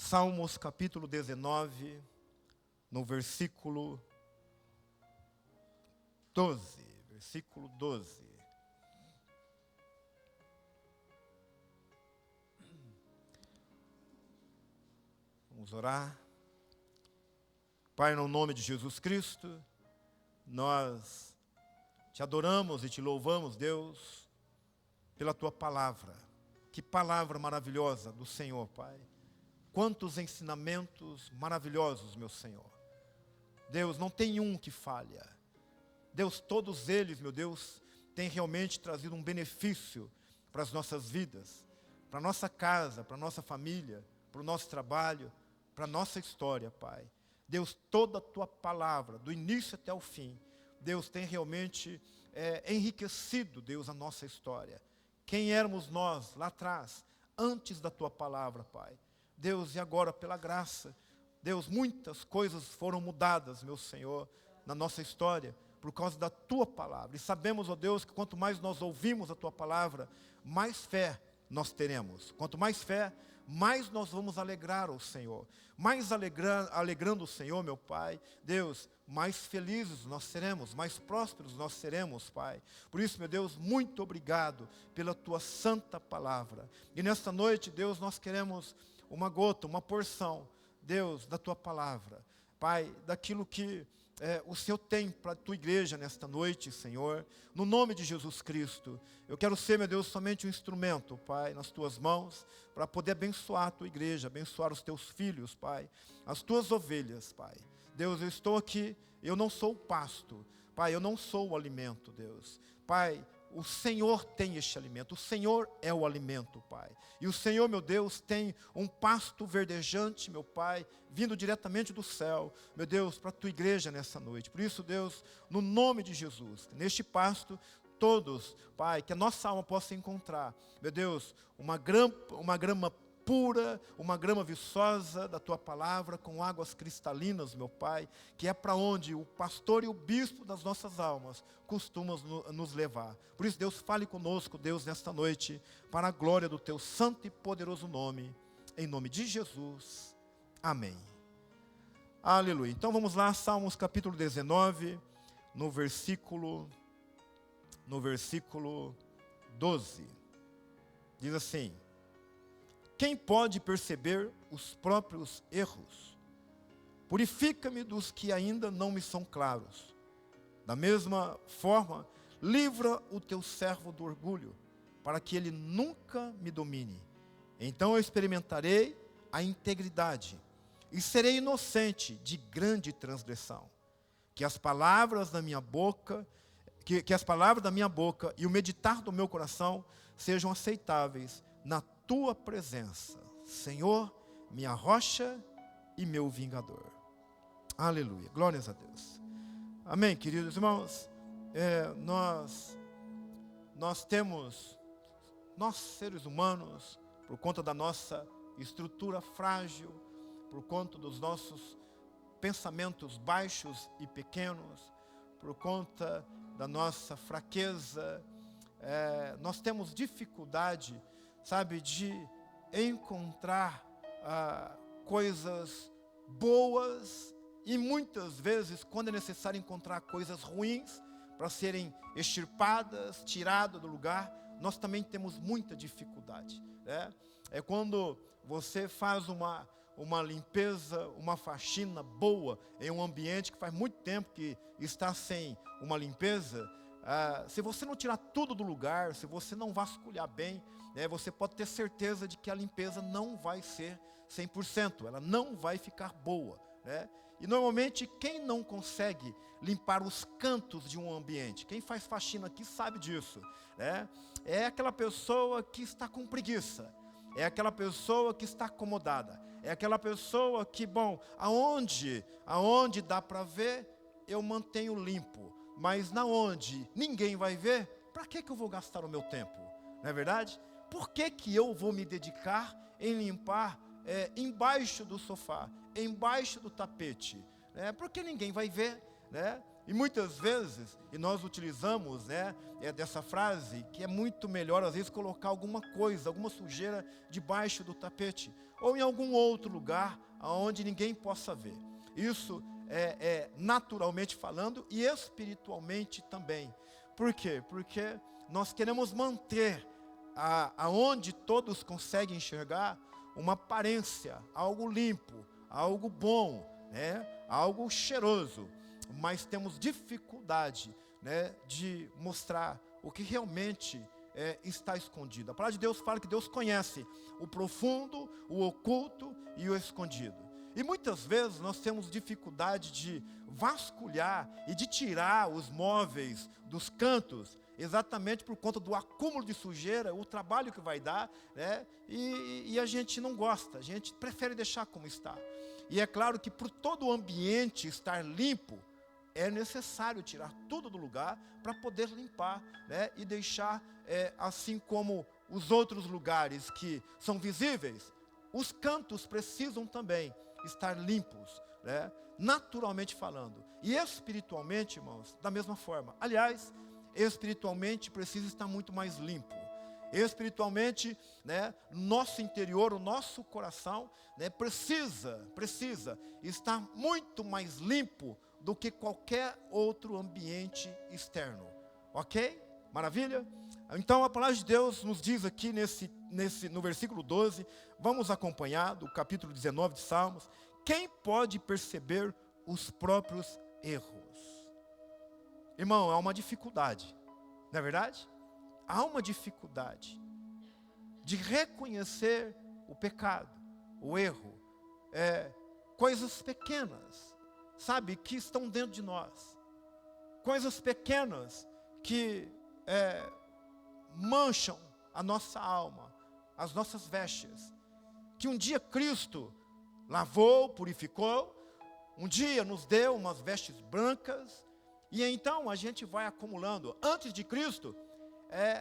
Salmos capítulo 19, no versículo 12. Versículo 12. Vamos orar. Pai, no nome de Jesus Cristo, nós te adoramos e te louvamos, Deus, pela tua palavra. Que palavra maravilhosa do Senhor, Pai. Quantos ensinamentos maravilhosos, meu Senhor. Deus, não tem um que falha. Deus, todos eles, meu Deus, têm realmente trazido um benefício para as nossas vidas, para a nossa casa, para a nossa família, para o nosso trabalho, para a nossa história, Pai. Deus, toda a tua palavra, do início até o fim, Deus, tem realmente enriquecido, Deus, a nossa história. Quem éramos nós lá atrás, antes da tua palavra, Pai. Deus, e agora pela graça, Deus, muitas coisas foram mudadas, meu Senhor, na nossa história, por causa da tua palavra. E sabemos, ó Deus, que quanto mais nós ouvimos a tua palavra, mais fé nós teremos. Quanto mais fé, mais nós vamos alegrar o Senhor. Mais alegrando o Senhor, meu Pai, Deus, mais felizes nós seremos, mais prósperos nós seremos, Pai. Por isso, meu Deus, muito obrigado pela tua santa palavra. E nesta noite, Deus, nós queremos uma gota, uma porção, Deus, da tua palavra. Pai, daquilo que o Senhor tem para a tua igreja nesta noite, Senhor. No nome de Jesus Cristo, eu quero ser, meu Deus, somente um instrumento, Pai, nas tuas mãos, para poder abençoar a tua igreja, abençoar os teus filhos, Pai, as tuas ovelhas, Pai. Deus, eu estou aqui, eu não sou o pasto, Pai, eu não sou o alimento, Deus. Pai, o Senhor tem este alimento, o Senhor é o alimento, Pai. E o Senhor, meu Deus, tem um pasto verdejante, meu Pai, vindo diretamente do céu, meu Deus, para a tua igreja nessa noite. Por isso, Deus, no nome de Jesus, neste pasto, todos, Pai, que a nossa alma possa encontrar, meu Deus, uma grama pura, uma grama viçosa da tua palavra, com águas cristalinas, meu Pai, que é para onde o pastor e o bispo das nossas almas costumam nos levar. Por isso, Deus, fale conosco, Deus, nesta noite, para a glória do teu santo e poderoso nome, em nome de Jesus. Amém. Aleluia. Então vamos lá, Salmos capítulo 19, no versículo 12. Diz assim: quem pode perceber os próprios erros? Purifica-me dos que ainda não me são claros. Da mesma forma, livra o teu servo do orgulho, para que ele nunca me domine. Então eu experimentarei a integridade e serei inocente de grande transgressão. Que as palavras da minha boca, que as palavras da minha boca e o meditar do meu coração sejam aceitáveis na tua presença, Senhor, minha rocha e meu vingador. Aleluia, glórias a Deus. Amém, queridos irmãos. Nós temos, nós seres humanos, por conta da nossa estrutura frágil, por conta dos nossos pensamentos baixos e pequenos, por conta da nossa fraqueza, nós temos dificuldade, sabe, de encontrar coisas boas, e muitas vezes, quando é necessário encontrar coisas ruins para serem extirpadas, tiradas do lugar, nós também temos muita dificuldade, né? É quando você faz uma limpeza, uma faxina boa em um ambiente que faz muito tempo que está sem uma limpeza. Se você não tirar tudo do lugar, se você não vasculhar bem, você pode ter certeza de que a limpeza não vai ser 100%, ela não vai ficar boa, né? E normalmente quem não consegue limpar os cantos de um ambiente, quem faz faxina aqui sabe disso, né? É aquela pessoa que está com preguiça, é aquela pessoa que está acomodada, é aquela pessoa que, bom, aonde dá para ver, eu mantenho limpo, mas na onde ninguém vai ver, para que eu vou gastar o meu tempo? Não é verdade? Por que eu vou me dedicar em limpar embaixo do sofá, embaixo do tapete? Porque ninguém vai ver, né? E muitas vezes, e nós utilizamos, dessa frase, que é muito melhor, às vezes, colocar alguma coisa, alguma sujeira debaixo do tapete, ou em algum outro lugar, onde ninguém possa ver. Isso é naturalmente falando e espiritualmente também. Por quê? Porque nós queremos manter aonde todos conseguem enxergar uma aparência, algo limpo, algo bom, algo cheiroso. Mas temos dificuldade, de mostrar o que realmente está escondido. A palavra de Deus fala que Deus conhece o profundo, o oculto e o escondido. E muitas vezes nós temos dificuldade de vasculhar e de tirar os móveis dos cantos, exatamente por conta do acúmulo de sujeira, o trabalho que vai dar, e a gente não gosta, a gente prefere deixar como está. E é claro que por todo o ambiente estar limpo, é necessário tirar tudo do lugar para poder limpar, e deixar, assim como os outros lugares que são visíveis, os cantos precisam também estar limpos, naturalmente falando. E espiritualmente, irmãos, da mesma forma. Aliás, espiritualmente precisa estar muito mais limpo. Espiritualmente, nosso interior, o nosso coração, precisa estar muito mais limpo do que qualquer outro ambiente externo. Ok? Maravilha? Então a palavra de Deus nos diz aqui no versículo 12, vamos acompanhar do capítulo 19 de Salmos: quem pode perceber os próprios erros? Irmão, há uma dificuldade, não é verdade? Há uma dificuldade de reconhecer o pecado, o erro, coisas pequenas, sabe, que estão dentro de nós, coisas pequenas que mancham a nossa alma, as nossas vestes, que um dia Cristo lavou, purificou, um dia nos deu umas vestes brancas, e então a gente vai acumulando. Antes de Cristo,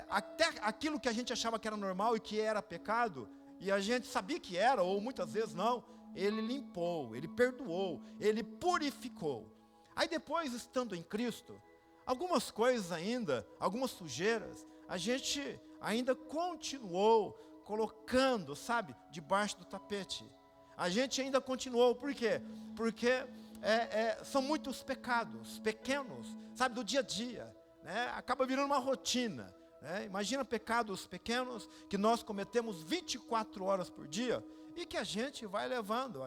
até aquilo que a gente achava que era normal e que era pecado, e a gente sabia que era, ou muitas vezes não, Ele limpou, Ele perdoou, Ele purificou. Aí depois, estando em Cristo, algumas coisas ainda, algumas sujeiras, a gente ainda continuou colocando, sabe, debaixo do tapete. A gente ainda continuou, por quê? Porque são muitos pecados pequenos, sabe, do dia a dia, acaba virando uma rotina. Imagina pecados pequenos que nós cometemos 24 horas por dia e que a gente vai levando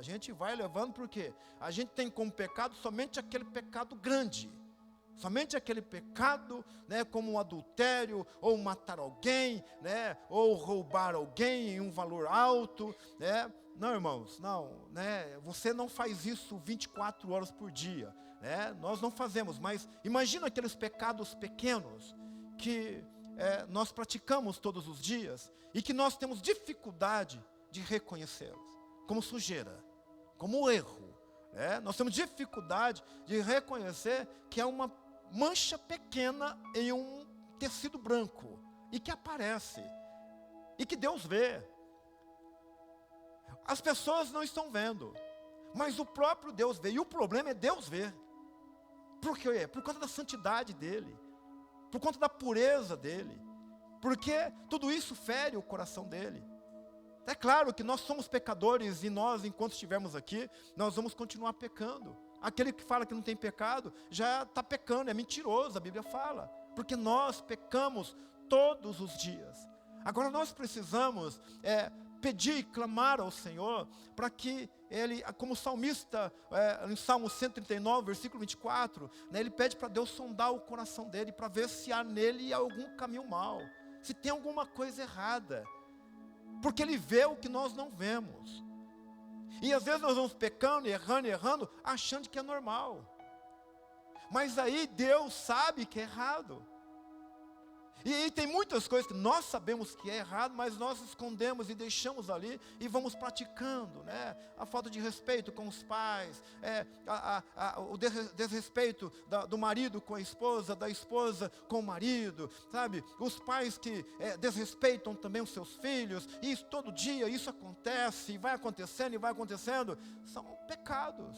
porque a gente tem como pecado somente aquele pecado grande, somente aquele pecado, como um adultério, ou matar alguém, ou roubar alguém em um valor alto, Não, irmãos, não, você não faz isso 24 horas por dia, nós não fazemos, mas imagina aqueles pecados pequenos que nós praticamos todos os dias e que nós temos dificuldade de reconhecê-los, como sujeira, como erro, nós temos dificuldade de reconhecer que é uma mancha pequena em um tecido branco e que aparece e que Deus vê. As pessoas não estão vendo, mas o próprio Deus vê, e o problema é Deus ver. Por quê? Por conta da santidade dele, por conta da pureza dele, porque tudo isso fere o coração dele. É claro que nós somos pecadores e nós, enquanto estivermos aqui, nós vamos continuar pecando. Aquele que fala que não tem pecado, já está pecando, é mentiroso, a Bíblia fala, porque nós pecamos todos os dias. Agora nós precisamos pedir, clamar ao Senhor, para que Ele, como o salmista, em Salmo 139, versículo 24, ele pede para Deus sondar o coração dele, para ver se há nele algum caminho mau, se tem alguma coisa errada, porque Ele vê o que nós não vemos, e às vezes nós vamos pecando, errando, achando que é normal, mas aí Deus sabe que é errado. E tem muitas coisas que nós sabemos que é errado, mas nós escondemos e deixamos ali e vamos praticando, a falta de respeito com os pais, o desrespeito do marido com a esposa, da esposa com o marido, sabe? Os pais que desrespeitam também os seus filhos, e isso, todo dia isso acontece, e vai acontecendo, são pecados,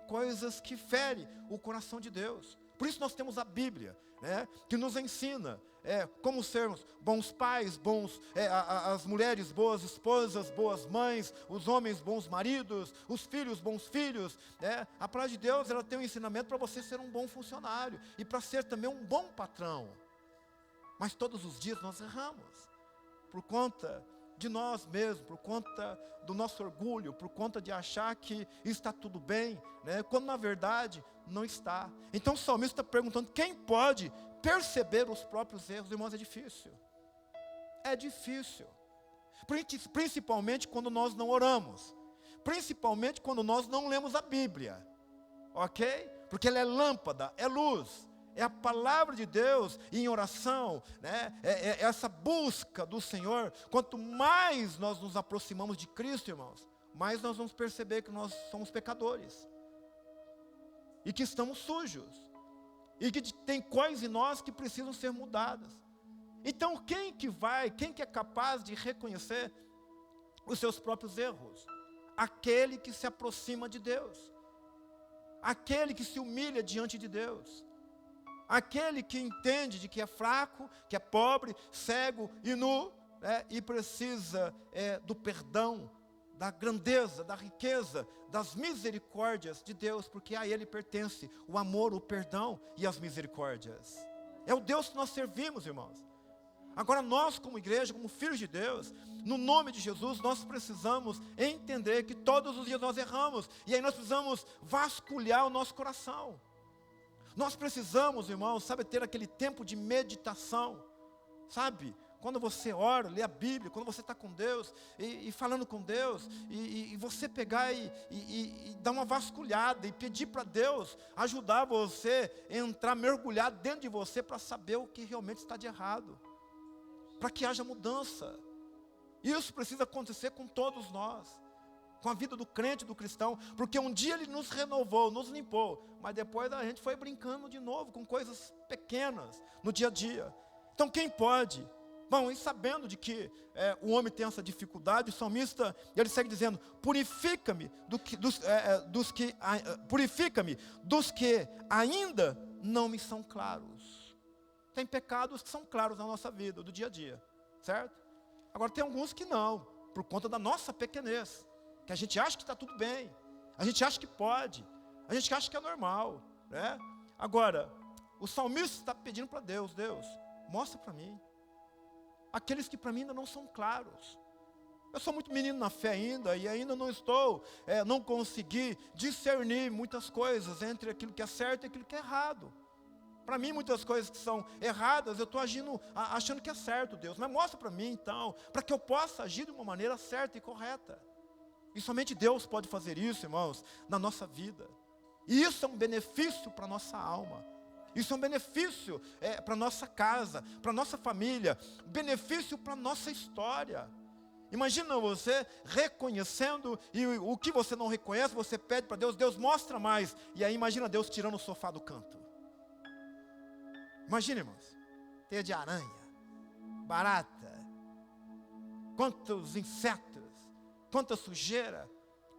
coisas que ferem o coração de Deus. Por isso nós temos a Bíblia, né, que nos ensina como sermos bons pais, as mulheres boas esposas, boas mães, os homens bons maridos, os filhos bons filhos. A palavra de Deus, ela tem um ensinamento para você ser um bom funcionário e para ser também um bom patrão. Mas todos os dias nós erramos, por conta de nós mesmos, por conta do nosso orgulho, por conta de achar que está tudo bem, né? Quando na verdade não está. Então o salmista está perguntando, quem pode perceber os próprios erros? Irmãos, é difícil. É difícil. Principalmente quando nós não oramos. Principalmente quando nós não lemos a Bíblia. Ok? Porque ela é lâmpada, é luz. É a palavra de Deus em oração, né? É essa busca do Senhor. Quanto mais nós nos aproximamos de Cristo, irmãos, mais nós vamos perceber que nós somos pecadores. E que estamos sujos. E que tem coisas em nós que precisam ser mudadas. Então quem que é capaz de reconhecer os seus próprios erros? Aquele que se aproxima de Deus. Aquele que se humilha diante de Deus. Aquele que entende de que é fraco, que é pobre, cego e nu, né, e precisa do perdão, da grandeza, da riqueza, das misericórdias de Deus, porque a Ele pertence o amor, o perdão e as misericórdias. É o Deus que nós servimos, irmãos. Agora nós, como igreja, como filhos de Deus, no nome de Jesus, nós precisamos entender que todos os dias nós erramos, e aí nós precisamos vasculhar o nosso coração. Nós precisamos, irmãos, ter aquele tempo de meditação, sabe? Quando você ora, lê a Bíblia, quando você está com Deus, e falando com Deus, e você pegar e dar uma vasculhada, e pedir para Deus ajudar você a entrar, mergulhar dentro de você, para saber o que realmente está de errado, para que haja mudança. Isso precisa acontecer com todos nós. Com a vida do crente, do cristão, porque um dia Ele nos renovou, nos limpou, mas depois a gente foi brincando de novo, com coisas pequenas, no dia a dia. Então quem pode? Bom, e sabendo de que o homem tem essa dificuldade, o salmista, ele segue dizendo, purifica-me dos que ainda não me são claros. Tem pecados que são claros na nossa vida, do dia a dia, certo? Agora tem alguns que não, por conta da nossa pequenez, que a gente acha que está tudo bem, a gente acha que pode, a gente acha que é normal, né? Agora, o salmista está pedindo para Deus, mostra para mim, aqueles que para mim ainda não são claros. Eu sou muito menino na fé ainda, e ainda não consegui discernir muitas coisas entre aquilo que é certo e aquilo que é errado. Para mim, muitas coisas que são erradas, eu estou agindo, achando que é certo, Deus, mas mostra para mim então, para que eu possa agir de uma maneira certa e correta. E somente Deus pode fazer isso, irmãos, na nossa vida. E isso é um benefício para a nossa alma. Isso é um benefício para a nossa casa, para a nossa família. Benefício para a nossa história. Imagina você reconhecendo, e o que você não reconhece, você pede para Deus, Deus mostra mais. E aí imagina Deus tirando o sofá do canto. Imagina, irmãos, teia de aranha, barata, quantos insetos, quanta sujeira,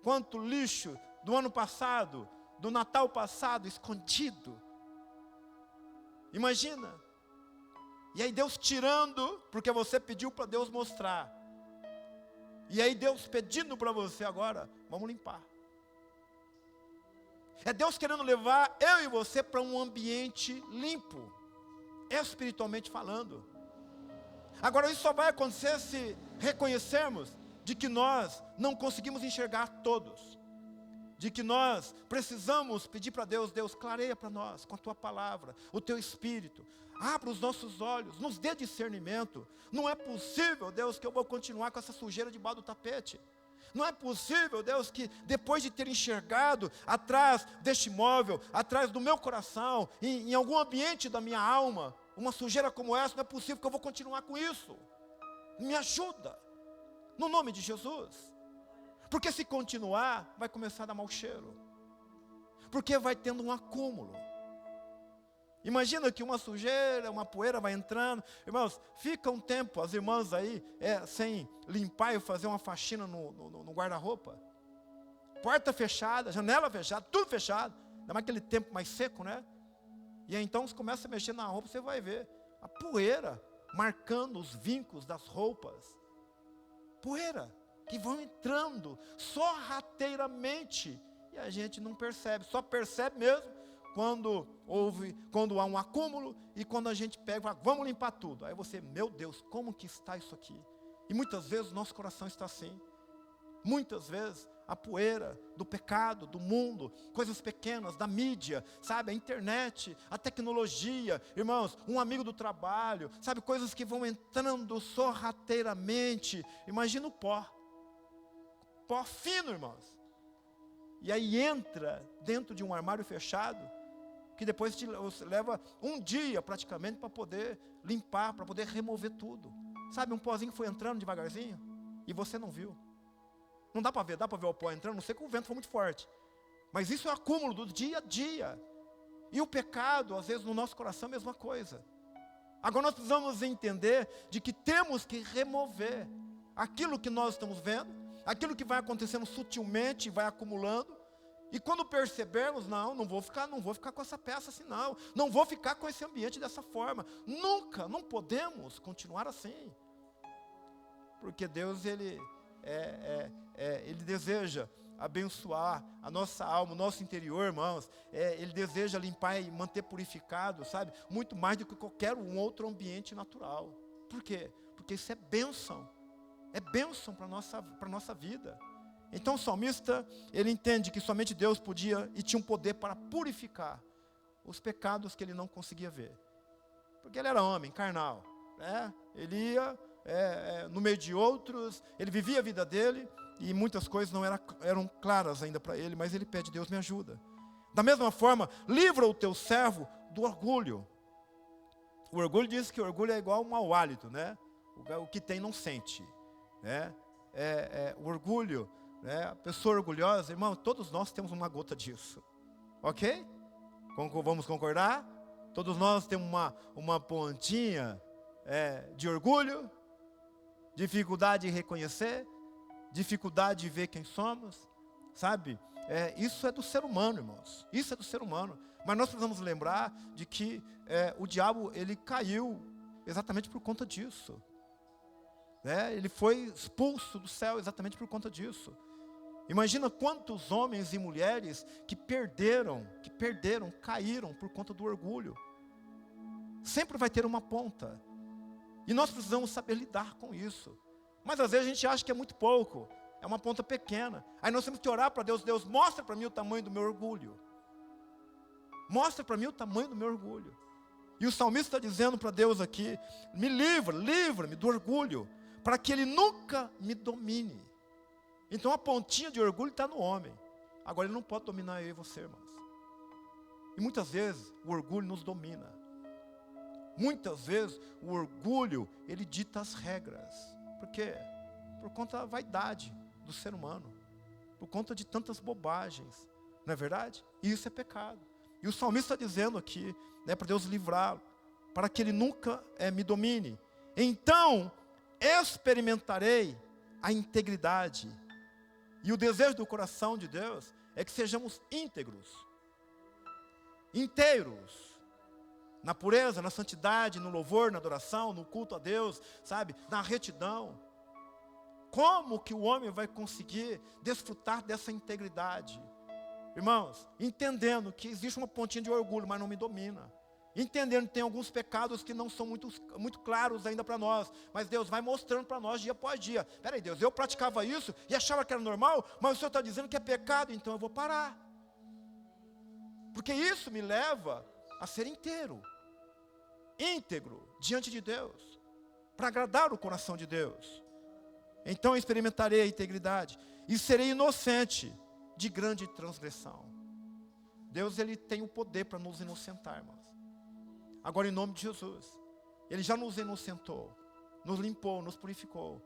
quanto lixo do ano passado, do Natal passado, escondido. Imagina. E aí Deus tirando, porque você pediu para Deus mostrar. E aí Deus pedindo para você agora, vamos limpar. É Deus querendo levar eu e você para um ambiente limpo, espiritualmente falando. Agora isso só vai acontecer se reconhecermos de que nós não conseguimos enxergar todos, de que nós precisamos pedir para Deus, Deus, clareia para nós com a Tua palavra, o Teu Espírito, abra os nossos olhos, nos dê discernimento. Não é possível, Deus, que eu vou continuar com essa sujeira debaixo do tapete. Não é possível, Deus, que depois de ter enxergado atrás deste móvel, atrás do meu coração, em algum ambiente da minha alma, uma sujeira como essa, não é possível que eu vou continuar com isso. Me ajuda. No nome de Jesus. Porque se continuar, vai começar a dar mau cheiro. Porque vai tendo um acúmulo. Imagina que uma sujeira, uma poeira vai entrando. Irmãos, fica um tempo, as irmãs aí, sem limpar e fazer uma faxina no guarda-roupa. Porta fechada, janela fechada, tudo fechado. Ainda mais aquele tempo mais seco, né? E aí, então você começa a mexer na roupa, você vai ver a poeira marcando os vincos das roupas. Poeira que vão entrando sorrateiramente e a gente não percebe, só percebe mesmo quando há um acúmulo e quando a gente pega e fala, vamos limpar tudo. Aí você, meu Deus, como que está isso aqui? E muitas vezes o nosso coração está assim. Muitas vezes a poeira do pecado, do mundo, coisas pequenas, da mídia, sabe, a internet, a tecnologia, irmãos, um amigo do trabalho, sabe, coisas que vão entrando sorrateiramente. Imagina o pó fino, irmãos. E aí entra dentro de um armário fechado, que depois te leva um dia praticamente para poder limpar, para poder remover tudo. Sabe, um pozinho foi entrando devagarzinho e você não viu. Não dá para ver, dá para ver o pó entrando, não sei que o vento foi muito forte. Mas isso é o acúmulo do dia a dia. E o pecado, às vezes, no nosso coração é a mesma coisa. Agora nós precisamos entender de que temos que remover aquilo que nós estamos vendo, aquilo que vai acontecendo sutilmente, vai acumulando. E quando percebermos, não vou ficar com essa peça assim, não vou ficar com esse ambiente dessa forma. Nunca, não podemos continuar assim. Porque Deus, Ele deseja abençoar a nossa alma, o nosso interior, irmãos. Ele deseja limpar e manter purificado, sabe? Muito mais do que qualquer outro ambiente natural. Por quê? Porque isso é bênção. É bênção para a nossa vida. Então o salmista, ele entende que somente Deus podia e tinha um poder para purificar os pecados que ele não conseguia ver. Porque ele era homem, carnal, né? Ele ia no meio de outros, ele vivia a vida dele, e muitas coisas não eram claras ainda para ele, mas ele pede, Deus me ajuda. Da mesma forma, livra o teu servo do orgulho. O orgulho diz que o orgulho é igual a um mau hálito, né? O que tem não sente, né? O orgulho, né? A pessoa orgulhosa, irmão, todos nós temos uma gota disso, ok? Vamos concordar? Todos nós temos uma pontinha de orgulho, dificuldade de reconhecer, dificuldade de ver quem somos, sabe? Isso é do ser humano, irmãos, isso é do ser humano. Mas nós precisamos lembrar de que o diabo, ele caiu exatamente por conta disso. Ele foi expulso do céu exatamente por conta disso. Imagina quantos homens e mulheres que caíram por conta do orgulho. Sempre vai ter uma ponta. E nós precisamos saber lidar com isso. Mas às vezes a gente acha que é muito pouco. É uma ponta pequena. Aí nós temos que orar para Deus. Deus, mostra para mim o tamanho do meu orgulho. Mostra para mim o tamanho do meu orgulho. E o salmista está dizendo para Deus aqui, me livra-me do orgulho, para que ele nunca me domine. Então a pontinha de orgulho está no homem. Agora ele não pode dominar eu e você, irmãos. E muitas vezes o orgulho nos domina. Muitas vezes o orgulho, ele dita as regras. Por quê? Por conta da vaidade do ser humano. Por conta de tantas bobagens. Não é verdade? E isso é pecado. E o salmista está dizendo aqui, para Deus livrá-lo, para que ele nunca me domine. Então experimentarei a integridade. E o desejo do coração de Deus é que sejamos íntegros, inteiros, na pureza, na santidade, no louvor, na adoração, no culto a Deus, sabe, na retidão. Como que o homem vai conseguir desfrutar dessa integridade? Irmãos, entendendo que existe uma pontinha de orgulho, mas não me domina. Entendendo que tem alguns pecados que não são muito claros ainda para nós, mas Deus vai mostrando para nós dia após dia. Peraí, Deus, eu praticava isso e achava que era normal, mas o Senhor está dizendo que é pecado, então eu vou parar. Porque isso me leva a ser íntegro diante de Deus, para agradar o coração de Deus. Então experimentarei a integridade e serei inocente de grande transgressão. Deus, Ele tem o poder para nos inocentar, irmãos. Agora, em nome de Jesus, Ele já nos inocentou, nos limpou, nos purificou.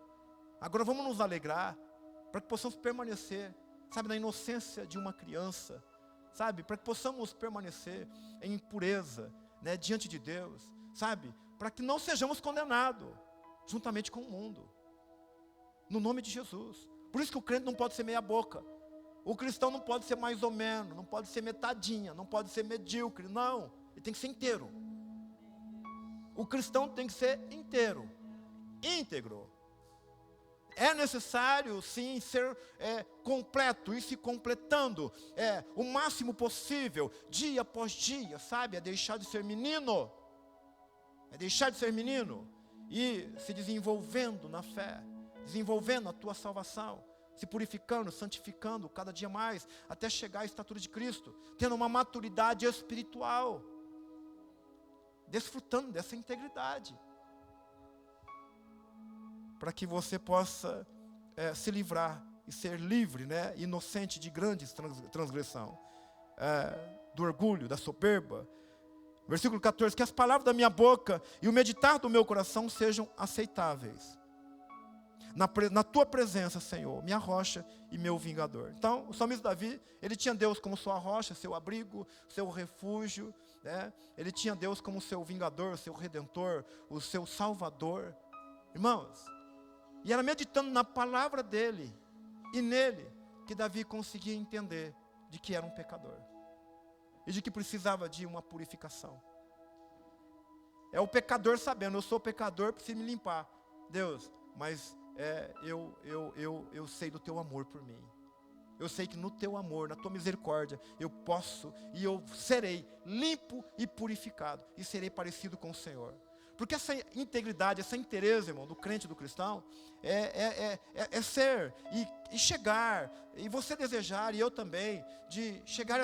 Agora vamos nos alegrar, para que possamos permanecer, sabe, na inocência de uma criança, sabe, para que possamos permanecer em pureza, diante de Deus, sabe, para que não sejamos condenados, juntamente com o mundo, no nome de Jesus. Por isso que o crente não pode ser meia boca, o cristão não pode ser mais ou menos, não pode ser metadinha, não pode ser medíocre, não. ele tem que ser inteiro. O cristão tem que ser inteiro, íntegro. É necessário, sim, ser completo, e se completando o máximo possível, dia após dia, sabe? É deixar de ser menino. É deixar de ser menino e se desenvolvendo na fé, desenvolvendo a tua salvação, se purificando, santificando cada dia mais, até chegar à estatura de Cristo, tendo uma maturidade espiritual, desfrutando dessa integridade, para que você possa se livrar e ser livre, né, inocente de grandes transgressão, do orgulho, da soberba. Versículo 14, que as palavras da minha boca e o meditar do meu coração sejam aceitáveis na tua presença, Senhor, minha rocha e meu vingador. Então, o salmista Davi, ele tinha Deus como sua rocha, seu abrigo, seu refúgio, né? Ele tinha Deus como seu vingador, seu redentor, o seu salvador. Irmãos, e era meditando na palavra dele e nele que Davi conseguia entender de que era um pecador e de que precisava de uma purificação. É o pecador sabendo, eu sou pecador, preciso me limpar. Deus, mas eu sei do teu amor por mim. Eu sei que no teu amor, na tua misericórdia, eu posso e eu serei limpo e purificado e serei parecido com o Senhor. Porque essa integridade, essa inteireza, irmão, do crente, do cristão, é ser e chegar, e você desejar, e eu também, de chegar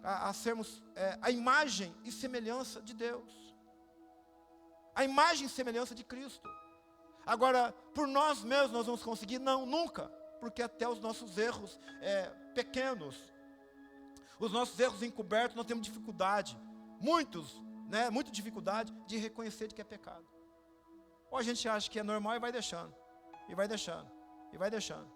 a sermos a imagem e semelhança de Deus. A imagem e semelhança de Cristo. Agora, por nós mesmos nós vamos conseguir? Não, nunca. Porque até os nossos erros pequenos, os nossos erros encobertos, nós temos dificuldade. Muita dificuldade de reconhecer de que é pecado. Ou a gente acha que é normal e vai deixando. E vai deixando. E vai deixando.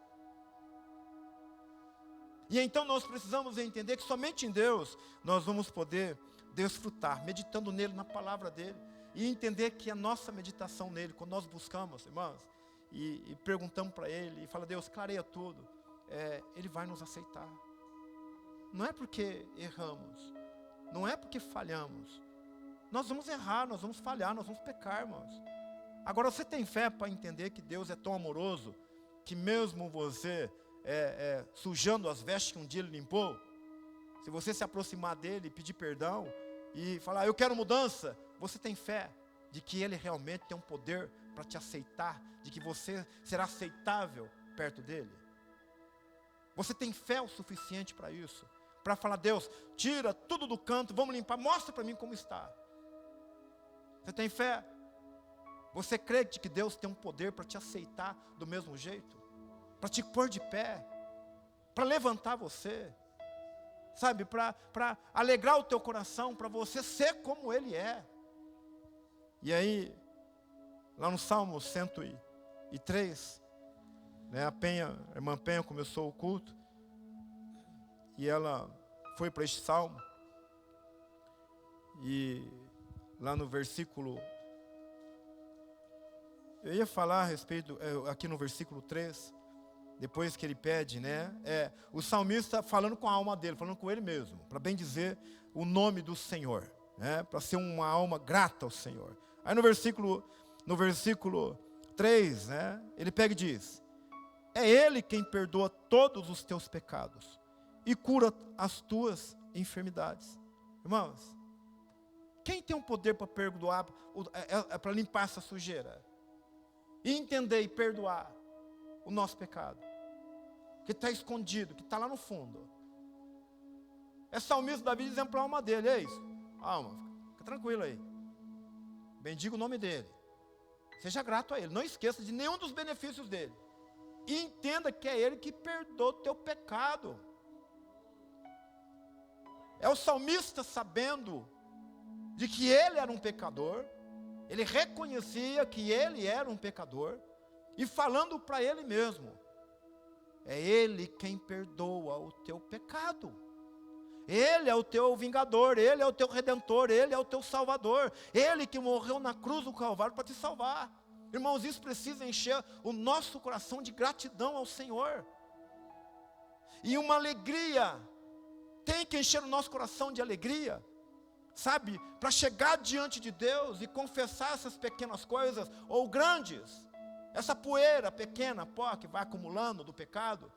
E então nós precisamos entender que somente em Deus nós vamos poder desfrutar, meditando nele, na palavra dele. E entender que a nossa meditação nele, quando nós buscamos, irmãos, e perguntamos para ele, e fala, Deus, clareia tudo, ele vai nos aceitar. Não é porque erramos, não é porque falhamos. Nós vamos errar, nós vamos falhar, nós vamos pecar, irmãos. Agora, você tem fé para entender que Deus é tão amoroso, que mesmo você sujando as vestes que um dia ele limpou, se você se aproximar dele, pedir perdão, e falar, eu quero mudança, você tem fé de que ele realmente tem um poder para te aceitar, de que você será aceitável perto dele? Você tem fé o suficiente para isso? Para falar, Deus, tira tudo do canto, vamos limpar, mostra para mim como está. Você tem fé? Você crê de que Deus tem um poder para te aceitar do mesmo jeito? Para te pôr de pé? Para levantar você? Sabe, para alegrar o teu coração, para você ser como Ele é. E aí, lá no Salmo 103, né, a irmã Penha começou o culto, e ela foi para este salmo, e lá no versículo, eu ia falar a respeito, aqui no versículo 3, depois que ele pede, né, o salmista falando com a alma dele, falando com ele mesmo, para bem dizer o nome do Senhor, né, para ser uma alma grata ao Senhor. Aí no versículo 3, né, ele pega e diz, é Ele quem perdoa todos os teus pecados e cura as tuas enfermidades. Irmãos, quem tem um poder para perdoar, para limpar essa sujeira? E entender e perdoar o nosso pecado, que está escondido, que está lá no fundo. É salmista Davi dizendo para a alma dele, é isso, alma, fica tranquilo aí. Bendiga o nome dele. Seja grato a ele. Não esqueça de nenhum dos benefícios dele. E entenda que é ele que perdoa o teu pecado. É o salmista sabendo de que ele era um pecador. Ele reconhecia que ele era um pecador. E falando para ele mesmo. É ele quem perdoa o teu pecado. Ele é o teu vingador, Ele é o teu redentor, Ele é o teu salvador. Ele que morreu na cruz do Calvário para te salvar. Irmãos, isso precisa encher o nosso coração de gratidão ao Senhor. E uma alegria, tem que encher o nosso coração de alegria, sabe, para chegar diante de Deus e confessar essas pequenas coisas, ou grandes, essa poeira pequena, pó, que vai acumulando do pecado,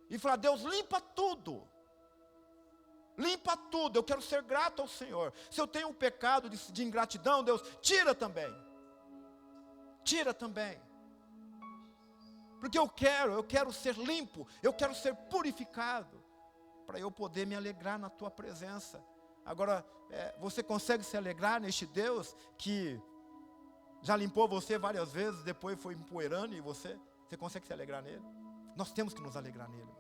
e falar: Deus, limpa tudo. Limpa tudo, eu quero ser grato ao Senhor. Se eu tenho um pecado de ingratidão, Deus, tira também. Tira também. Porque eu quero ser limpo, eu quero ser purificado, para eu poder me alegrar na tua presença. Agora, você consegue se alegrar neste Deus que já limpou você várias vezes, depois foi empoeirando, e você consegue se alegrar nele? Nós temos que nos alegrar nele.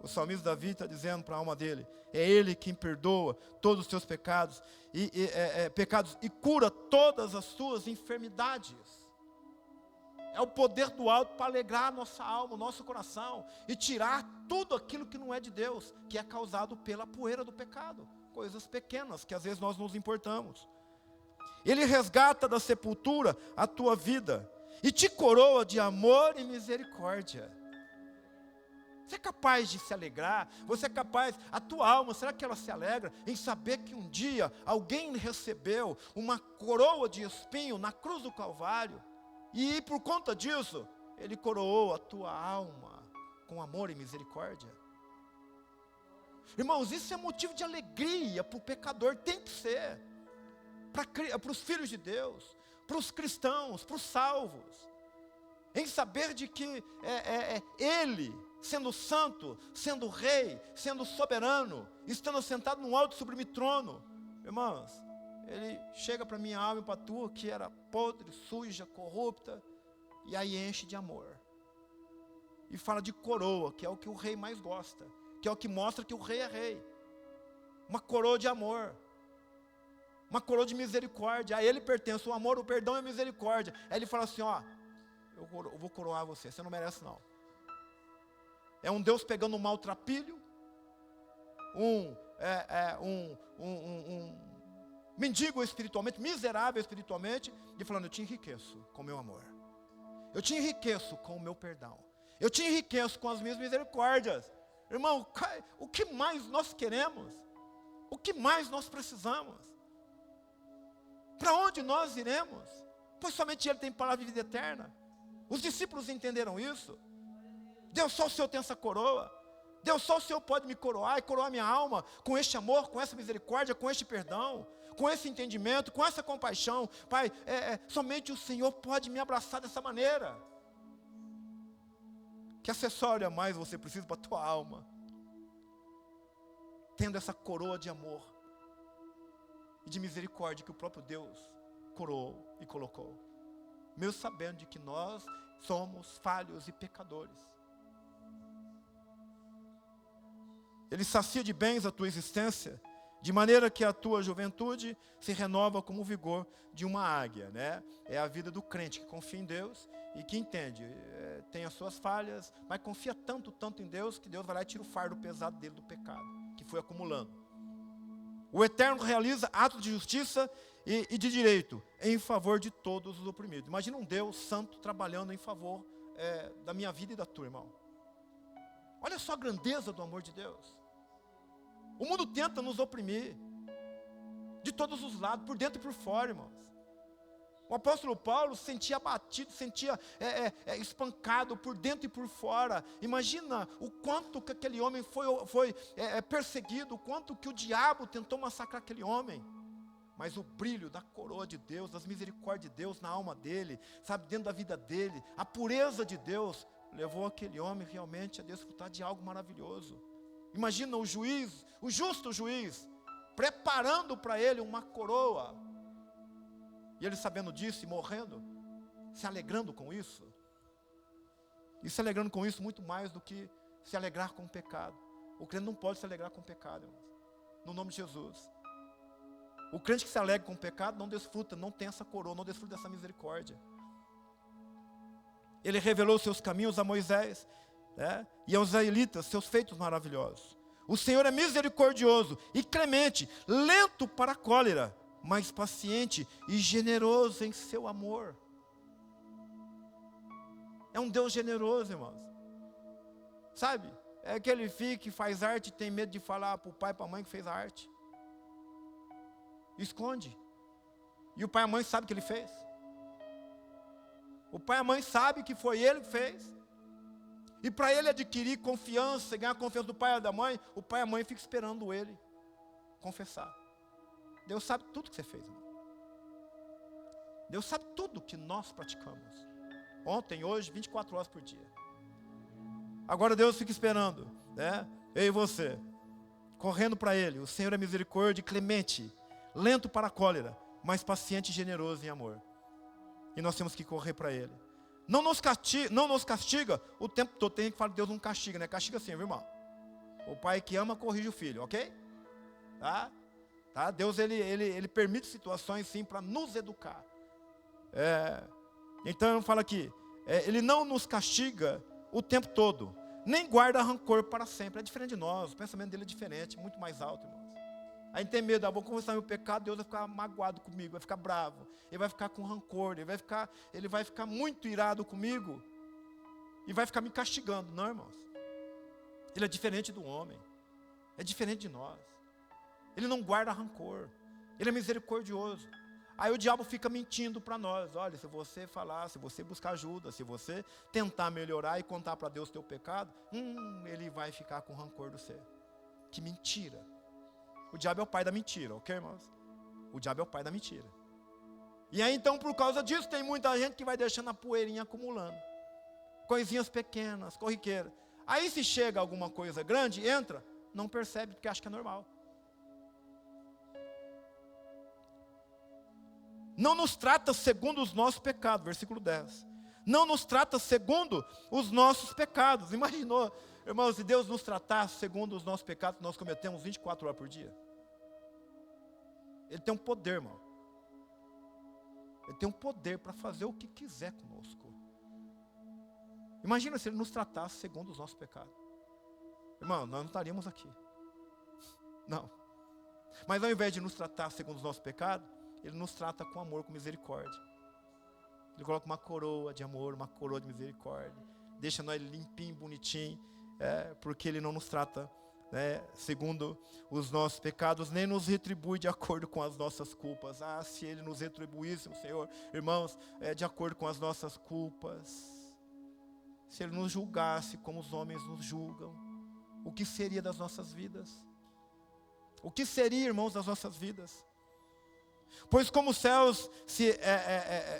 O salmista Davi está dizendo para a alma dele: é Ele quem perdoa todos os teus pecados e cura todas as tuas enfermidades. É o poder do alto para alegrar a nossa alma, o nosso coração, e tirar tudo aquilo que não é de Deus, que é causado pela poeira do pecado. Coisas pequenas que às vezes nós nos importamos. Ele resgata da sepultura a tua vida e te coroa de amor e misericórdia. Você é capaz de se alegrar? Você é capaz, a tua alma, será que ela se alegra em saber que um dia alguém recebeu uma coroa de espinho na cruz do Calvário, e por conta disso, Ele coroou a tua alma com amor e misericórdia? Irmãos, isso é motivo de alegria para o pecador, tem que ser, para os filhos de Deus, para os cristãos, para os salvos, em saber de que Ele, sendo santo, sendo rei, sendo soberano, estando sentado num alto e sublime trono, irmãos, Ele chega para a minha alma e para a tua, que era podre, suja, corrupta, e aí enche de amor, e fala de coroa, que é o que o rei mais gosta, que é o que mostra que o rei é rei, uma coroa de amor, uma coroa de misericórdia. A Ele pertence o amor, o perdão e a misericórdia. Aí Ele fala assim: ó, eu vou coroar você não merece não. É um Deus pegando um maltrapilho, um mendigo espiritualmente, miserável espiritualmente, e falando: eu te enriqueço com o meu amor, eu te enriqueço com o meu perdão, eu te enriqueço com as minhas misericórdias. Irmão, o que mais nós queremos? O que mais nós precisamos? Para onde nós iremos? Pois somente Ele tem palavra de vida eterna. Os discípulos entenderam isso. Deus, só o Senhor tem essa coroa. Deus, só o Senhor pode me coroar e coroar minha alma com este amor, com essa misericórdia, com este perdão, com esse entendimento, com essa compaixão. Pai, somente o Senhor pode me abraçar dessa maneira. Que acessório a mais você precisa para a tua alma? Tendo essa coroa de amor e de misericórdia que o próprio Deus coroou e colocou. Mesmo sabendo de que nós somos falhos e pecadores. Ele sacia de bens a tua existência, de maneira que a tua juventude se renova como o vigor de uma águia, né? É a vida do crente que confia em Deus e que entende, tem as suas falhas, mas confia tanto em Deus, que Deus vai lá e tira o fardo pesado dele do pecado, que foi acumulando. O Eterno realiza atos de justiça e de direito em favor de todos os oprimidos. Imagina um Deus santo trabalhando em favor da minha vida e da tua, irmão. Olha só a grandeza do amor de Deus. O mundo tenta nos oprimir, de todos os lados, por dentro e por fora, irmãos. O apóstolo Paulo se sentia abatido, sentia espancado por dentro e por fora. Imagina o quanto que aquele homem foi perseguido, o quanto que o diabo tentou massacrar aquele homem. Mas o brilho da coroa de Deus, das misericórdias de Deus na alma dele, sabe, dentro da vida dele, a pureza de Deus, levou aquele homem realmente a desfrutar de algo maravilhoso. Imagina o juiz, o justo juiz, preparando para ele uma coroa. E ele sabendo disso e morrendo, se alegrando com isso. E se alegrando com isso muito mais do que se alegrar com o pecado. O crente não pode se alegrar com o pecado, irmãos. No nome de Jesus. O crente que se alegra com o pecado não desfruta, não tem essa coroa, não desfruta dessa misericórdia. Ele revelou seus caminhos a Moisés, e aos israelitas seus feitos maravilhosos. O Senhor é misericordioso e clemente, lento para a cólera, mas paciente e generoso em seu amor. É um Deus generoso, irmãos. Sabe? É aquele filho que faz arte e tem medo de falar para o pai e para a mãe que fez a arte. esconde. E o pai e a mãe sabem o que ele fez. O pai e a mãe sabem que foi ele que fez. E para ele adquirir confiança, ganhar a confiança do pai e da mãe, o pai e a mãe ficam esperando ele confessar. Deus sabe tudo que você fez, irmão. Deus sabe tudo que nós praticamos. Ontem, hoje, 24 horas por dia. Agora Deus fica esperando, né? Eu e você, correndo para Ele. O Senhor é misericórdia e clemente, lento para a cólera, mas paciente e generoso em amor. E nós temos que correr para Ele. Não nos castiga o tempo todo. Tem gente que fala que Deus não castiga, né? Castiga sim, viu, irmão? O pai que ama corrige o filho, ok? Tá? Deus, ele permite situações sim para nos educar. Então fala aqui, Ele não nos castiga o tempo todo, nem guarda rancor para sempre. É diferente de nós, o pensamento dele é diferente, muito mais alto, irmãos. A gente tem medo, vou confessar meu pecado, Deus vai ficar magoado comigo, vai ficar bravo, Ele vai ficar com rancor, Ele vai ficar muito irado comigo, e vai ficar me castigando. Não, irmãos. Ele é diferente do homem, é diferente de nós. Ele não guarda rancor, Ele é misericordioso. Aí o diabo fica mentindo para nós. Olha, se você falar, se você buscar ajuda, se você tentar melhorar e contar para Deus teu pecado, ele vai ficar com rancor do você. Que mentira. O diabo é o pai da mentira, ok, irmãos? O diabo é o pai da mentira. E aí então, por causa disso, tem muita gente que vai deixando a poeirinha acumulando. Coisinhas pequenas, corriqueiras. Aí se chega alguma coisa grande, entra, não percebe porque acha que é normal. Não nos trata segundo os nossos pecados, versículo 10. Não nos trata segundo os nossos pecados. Imaginou, irmãos, se Deus nos tratasse segundo os nossos pecados que nós cometemos 24 horas por dia? Ele tem um poder, irmão. Ele tem um poder para fazer o que quiser conosco. Imagina se Ele nos tratasse segundo os nossos pecados. Irmão, nós não estaríamos aqui. Não. Mas ao invés de nos tratar segundo os nossos pecados, Ele nos trata com amor, com misericórdia. Ele coloca uma coroa de amor, uma coroa de misericórdia. Deixa nós limpinho, bonitinho, porque Ele não nos trata segundo os nossos pecados, nem nos retribui de acordo com as nossas culpas. Se Ele nos retribuísse, o Senhor, irmãos, de acordo com as nossas culpas. Se Ele nos julgasse como os homens nos julgam, o que seria das nossas vidas? O que seria, irmãos, das nossas vidas? Pois como os céus se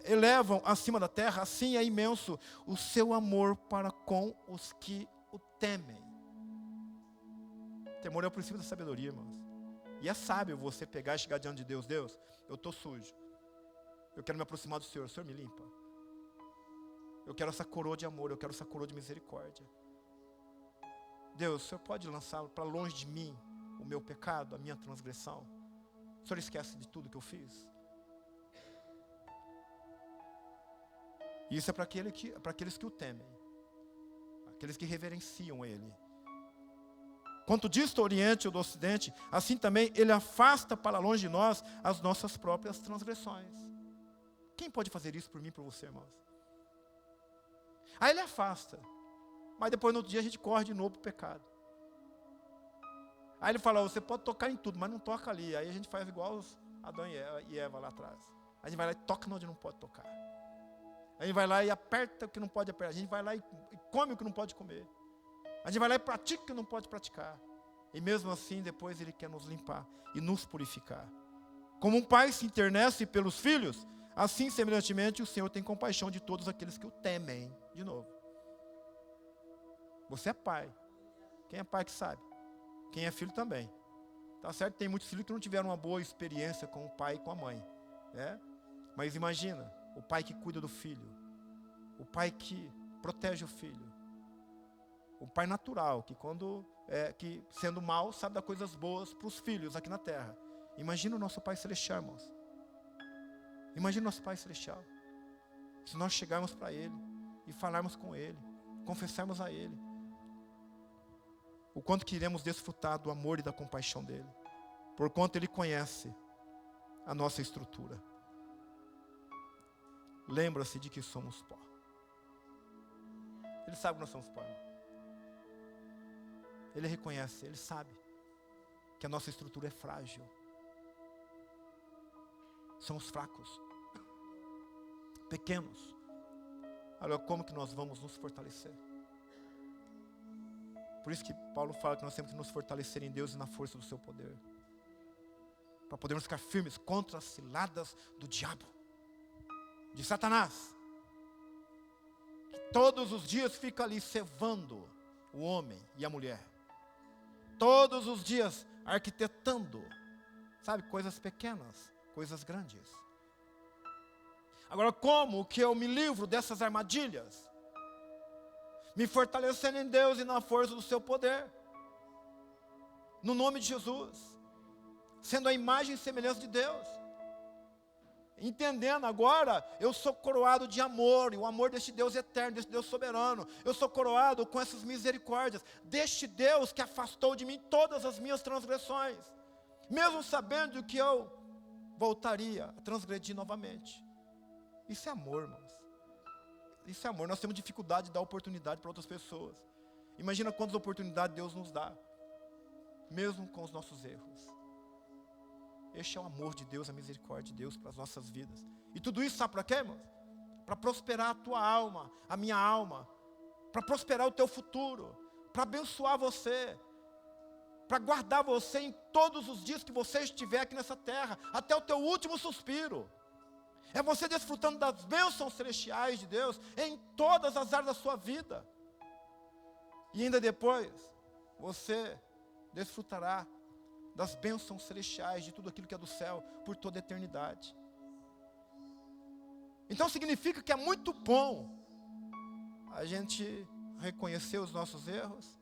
elevam acima da terra, assim é imenso o seu amor para com os que o temem. Temor é o princípio da sabedoria, irmãos. E é sábio você pegar e chegar diante de Deus. Deus, eu estou sujo. Eu quero me aproximar do Senhor. O Senhor me limpa. Eu quero essa coroa de amor. Eu quero essa coroa de misericórdia. Deus, o Senhor pode lançar para longe de mim o meu pecado, a minha transgressão. O Senhor esquece de tudo que eu fiz? Isso é para aqueles que o temem. Aqueles que reverenciam Ele. Quanto dista o Oriente ou do Ocidente, assim também Ele afasta para longe de nós as nossas próprias transgressões. Quem pode fazer isso por mim e por você, irmãos? Aí Ele afasta. Mas depois no outro dia a gente corre de novo para o pecado. Aí Ele fala, você pode tocar em tudo, mas não toca ali. Aí a gente faz igual Adão e Eva lá atrás. A gente vai lá e toca onde não pode tocar. A gente vai lá e aperta o que não pode apertar. A gente vai lá e come o que não pode comer. A gente vai lá e pratica o que não pode praticar. E mesmo assim, depois Ele quer nos limpar e nos purificar. Como um pai se internece pelos filhos, assim, semelhantemente, o Senhor tem compaixão de todos aqueles que o temem. De novo. Você é pai. Quem é pai que sabe? Quem é filho também. Tá certo? Tem muitos filhos que não tiveram uma boa experiência com o pai e com a mãe. Mas imagina, o pai que cuida do filho. O pai que protege o filho. O pai natural, que que sendo mau, sabe dar coisas boas para os filhos aqui na terra. Imagina o nosso Pai Celestial, irmãos. Imagina o nosso Pai Celestial. Se nós chegarmos para Ele e falarmos com Ele, confessarmos a Ele, o quanto que iremos desfrutar do amor e da compaixão dEle, porquanto Ele conhece a nossa estrutura. Lembra-se de que somos pó. Ele sabe que nós somos pó, irmão. Ele reconhece, Ele sabe que a nossa estrutura é frágil. são os fracos, pequenos. Olha como que nós vamos nos fortalecer. Por isso que Paulo fala que nós temos que nos fortalecer em Deus e na força do seu poder, para podermos ficar firmes contra as ciladas do diabo, de Satanás, que todos os dias fica ali cevando o homem e a mulher, todos os dias arquitetando, sabe, coisas pequenas, coisas grandes. Agora, como que eu me livro dessas armadilhas? Me fortalecendo em Deus e na força do seu poder, no nome de Jesus, sendo a imagem e semelhança de Deus, entendendo agora, eu sou coroado de amor, e o amor deste Deus eterno, deste Deus soberano. Eu sou coroado com essas misericórdias, deste Deus que afastou de mim todas as minhas transgressões, mesmo sabendo que eu voltaria a transgredir novamente. Isso é amor, irmãos. Isso é amor. Nós temos dificuldade de dar oportunidade para outras pessoas. Imagina quantas oportunidades Deus nos dá, mesmo com os nossos erros. Este é o amor de Deus, a misericórdia de Deus para as nossas vidas. E tudo isso sabe para quê, irmãos? Para prosperar a tua alma, a minha alma, para prosperar o teu futuro, para abençoar você, para guardar você em todos os dias que você estiver aqui nessa terra, até o teu último suspiro. É você desfrutando das bênçãos celestiais de Deus em todas as áreas da sua vida. E ainda depois, você desfrutará das bênçãos celestiais, de tudo aquilo que é do céu, por toda a eternidade. Então significa que é muito bom a gente reconhecer os nossos erros,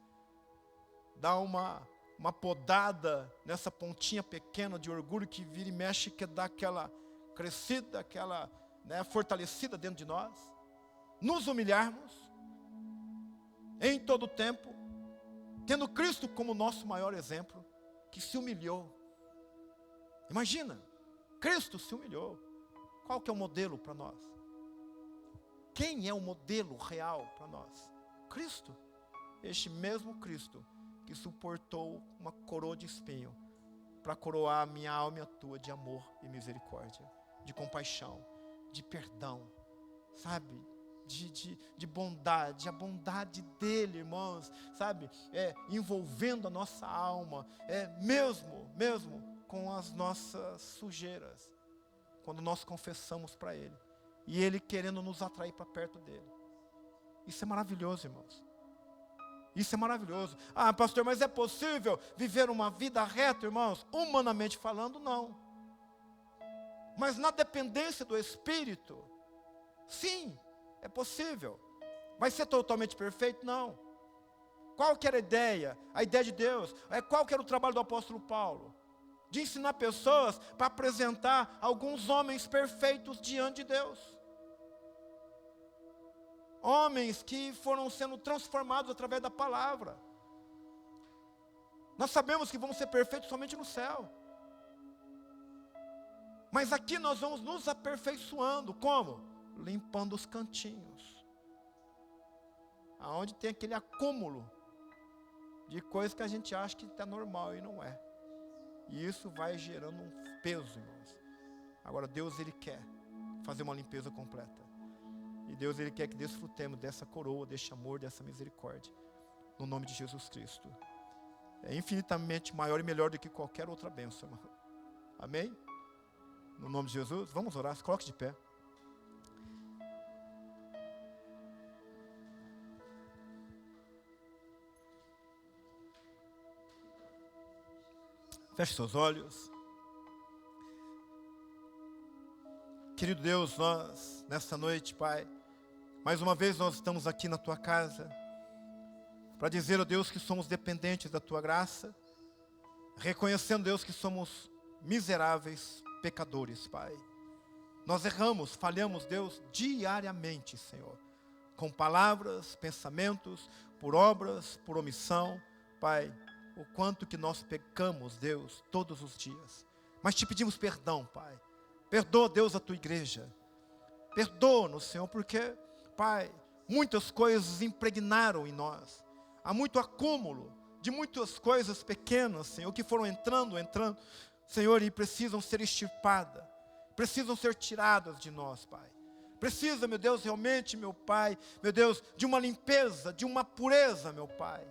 dar uma podada nessa pontinha pequena de orgulho que vira e mexe, que dá aquela crescida, aquela fortalecida dentro de nós, nos humilharmos em todo o tempo, tendo Cristo como nosso maior exemplo, que se humilhou. Imagina, Cristo se humilhou. Qual que é o modelo para nós? Quem é o modelo real para nós? Cristo. Este mesmo Cristo que suportou uma coroa de espinho para coroar a minha alma e a tua de amor e misericórdia, de compaixão, de perdão, sabe? De bondade, a bondade dele, irmãos, sabe? Envolvendo a nossa alma, mesmo com as nossas sujeiras, quando nós confessamos para ele, e ele querendo nos atrair para perto dele. Isso é maravilhoso, irmãos. Isso é maravilhoso. Ah, pastor, mas é possível viver uma vida reta, irmãos? Humanamente falando, não. Mas na dependência do Espírito, sim, é possível. Vai ser totalmente perfeito? Não. Qual que era a ideia? A ideia de Deus. Qual que era o trabalho do apóstolo Paulo? De ensinar pessoas para apresentar alguns homens perfeitos diante de Deus. Homens que foram sendo transformados através da palavra. Nós sabemos que vão ser perfeitos somente no céu. Mas aqui nós vamos nos aperfeiçoando. Como? Limpando os cantinhos. Aonde tem aquele acúmulo de coisas que a gente acha que está normal e não é. E isso vai gerando um peso, irmãos. Agora Deus, ele quer fazer uma limpeza completa. E Deus, ele quer que desfrutemos dessa coroa, desse amor, dessa misericórdia. No nome de Jesus Cristo. É infinitamente maior e melhor do que qualquer outra bênção, irmão. Amém? No nome de Jesus, vamos orar, se coloque de pé. Feche seus olhos. Querido Deus, nós, nesta noite, Pai, mais uma vez nós estamos aqui na Tua casa, para dizer, ó Deus, que somos dependentes da Tua graça, reconhecendo, Deus, que somos miseráveis pecadores, Pai. Nós erramos, falhamos, Deus, diariamente, Senhor, com palavras, pensamentos, por obras, por omissão, Pai, o quanto que nós pecamos, Deus, todos os dias. Mas te pedimos perdão, Pai. Perdoa, Deus, a Tua igreja. Perdoa-nos, Senhor, porque, Pai, muitas coisas impregnaram em nós. Há muito acúmulo de muitas coisas pequenas, Senhor, que foram entrando, Senhor, e precisam ser extirpadas. precisam ser tiradas de nós, Pai. Precisa, meu Deus, realmente, meu Pai, meu Deus, de uma limpeza, de uma pureza, meu Pai.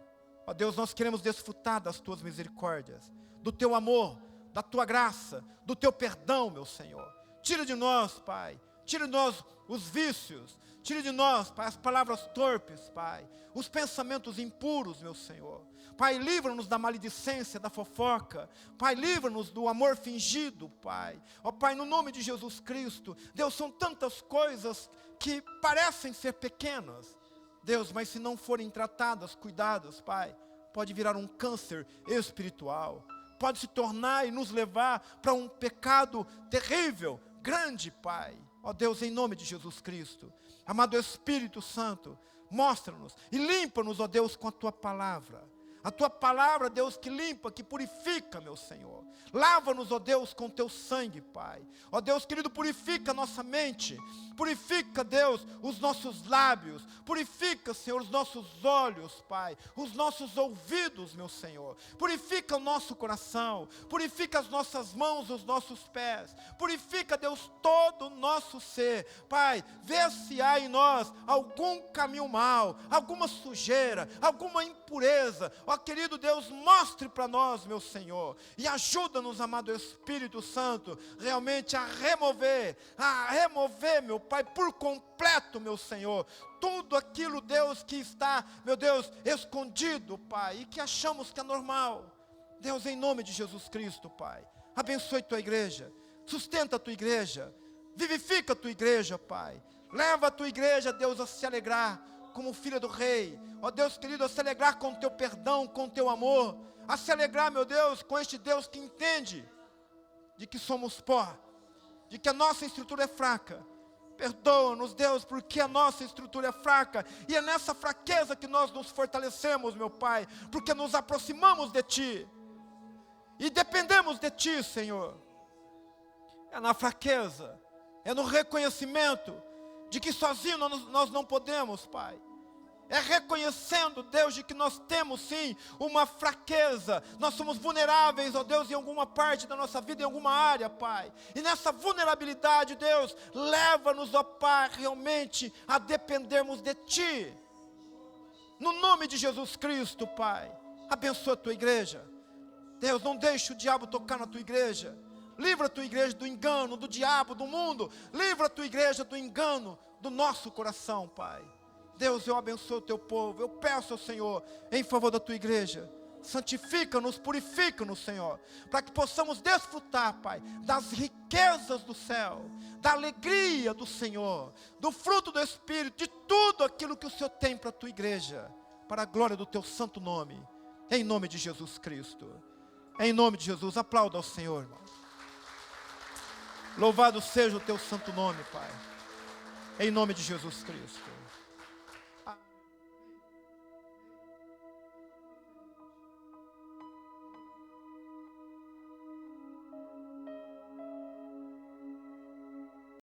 Ó Deus, nós queremos desfrutar das Tuas misericórdias, do Teu amor, da Tua graça, do Teu perdão, meu Senhor. Tira de nós, Pai, tira de nós os vícios, tira de nós, Pai, as palavras torpes, Pai, os pensamentos impuros, meu Senhor. Pai, livra-nos da maledicência, da fofoca. Pai, livra-nos do amor fingido, Pai. Ó Pai, no nome de Jesus Cristo, Deus, são tantas coisas que parecem ser pequenas, Deus, mas se não forem tratadas, cuidadas, Pai, pode virar um câncer espiritual, pode se tornar e nos levar para um pecado terrível, grande, Pai. Ó Deus, em nome de Jesus Cristo, amado Espírito Santo, mostra-nos e limpa-nos, ó Deus, com a Tua palavra. A Tua palavra, Deus, que limpa, que purifica, meu Senhor. Lava-nos, ó Deus, com Teu sangue, Pai. Ó Deus querido, purifica a nossa mente. Purifica, Deus, os nossos lábios. Purifica, Senhor, os nossos olhos, Pai. Os nossos ouvidos, meu Senhor. Purifica o nosso coração. Purifica as nossas mãos, os nossos pés. Purifica, Deus, todo o nosso ser. Pai, vê se há em nós algum caminho mau, alguma sujeira, alguma impureza. Ó querido Deus, mostre para nós, meu Senhor. E ajuda-nos, amado Espírito Santo, realmente a remover, meu Pai, por completo, meu Senhor, tudo aquilo, Deus, que está, meu Deus, escondido, Pai, e que achamos que é normal. Deus, em nome de Jesus Cristo, Pai, abençoe Tua igreja, sustenta a Tua igreja, vivifica a Tua igreja, Pai, leva a Tua igreja, Deus, a se alegrar como filha do Rei, ó Deus querido, a se alegrar com o Teu perdão, com o Teu amor, a se alegrar, meu Deus, com este Deus que entende de que somos pó, de que a nossa estrutura é fraca. Perdoa-nos, Deus, porque a nossa estrutura é fraca, e é nessa fraqueza que nós nos fortalecemos, meu Pai, porque nos aproximamos de Ti, e dependemos de Ti, Senhor. É na fraqueza, é no reconhecimento de que sozinho nós não podemos, Pai. É reconhecendo, Deus, de que nós temos sim uma fraqueza, nós somos vulneráveis, ó Deus, em alguma parte da nossa vida, em alguma área, Pai. E nessa vulnerabilidade, Deus, leva-nos, ó Pai, realmente a dependermos de Ti. No nome de Jesus Cristo, Pai, abençoa a Tua igreja. Deus, não deixe o diabo tocar na Tua igreja. Livra a Tua igreja do engano, do diabo, do mundo. Livra a Tua igreja do engano do nosso coração, Pai. Deus, eu abençoo o Teu povo, eu peço ao Senhor, em favor da Tua igreja, santifica-nos, purifica-nos, Senhor, para que possamos desfrutar, Pai, das riquezas do céu, da alegria do Senhor, do fruto do Espírito, de tudo aquilo que o Senhor tem para a Tua igreja, para a glória do Teu santo nome, em nome de Jesus Cristo. Em nome de Jesus, aplauda ao Senhor, irmão. Louvado seja o Teu santo nome, Pai, em nome de Jesus Cristo.